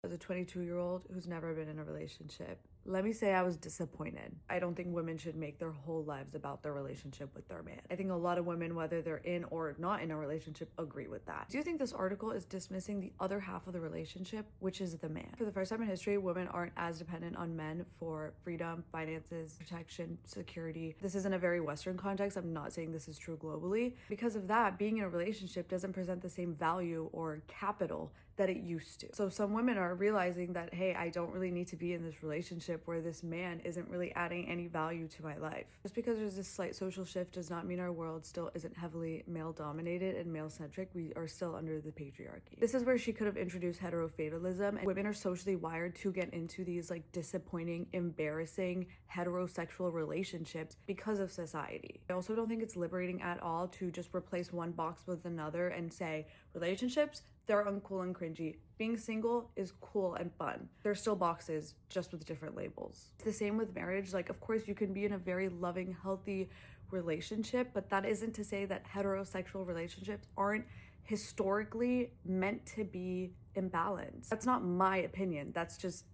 As a 22-year-old who's never been in a relationship, let me say I was disappointed. I don't think women should make their whole lives about their relationship with their man. I think a lot of women, whether they're in or not in a relationship, agree with that. Do you think this article is dismissing the other half of the relationship, which is the man? For the first time in history, women aren't as dependent on men for freedom, finances, protection, security. This isn't a very Western context. I'm not saying this is true globally. Because of that, being in a relationship doesn't present the same value or capital that it used to. So some women are realizing that, hey, I don't really need to be in this relationship where this man isn't really adding any value to my life. Just because there's this slight social shift does not mean our world still isn't heavily male dominated and male centric. We are still under the patriarchy. This is where she could have introduced heterofatalism, and women are socially wired to get into these like disappointing, embarrassing heterosexual relationships because of society. I also don't think it's liberating at all to just replace one box with another and say relationships, they're uncool and cringy. Being single is cool and fun. They're still boxes, just with different labels. It's the same with marriage. Like, of course, you can be in a very loving, healthy relationship, but that isn't to say that heterosexual relationships aren't historically meant to be imbalanced. That's not my opinion. That's just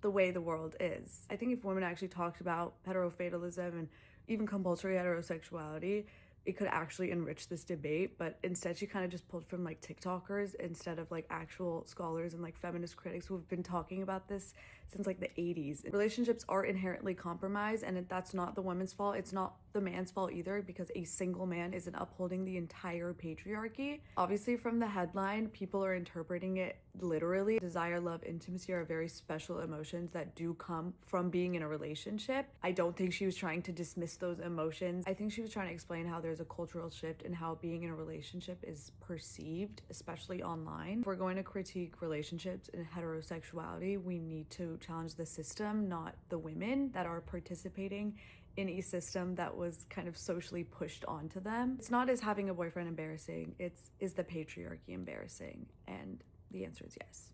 the way the world is. I think if women actually talked about heterofatalism and even compulsory heterosexuality, it could actually enrich this debate, but instead she kind of just pulled from like TikTokers instead of like actual scholars and like feminist critics who have been talking about this since like the 80s. Relationships are inherently compromised, and that's not the woman's fault. It's not the man's fault either, because a single man isn't upholding the entire patriarchy. Obviously, from the headline, people are interpreting it literally. Desire, love, intimacy are very special emotions that do come from being in a relationship. I don't think she was trying to dismiss those emotions. I think she was trying to explain how there's a cultural shift in how being in a relationship is perceived, especially online. If we're going to critique relationships and heterosexuality, we need to challenge the system, not the women that are participating in a system that was kind of socially pushed onto them. It's not, is having a boyfriend embarrassing, it's, is the patriarchy embarrassing? And the answer is yes.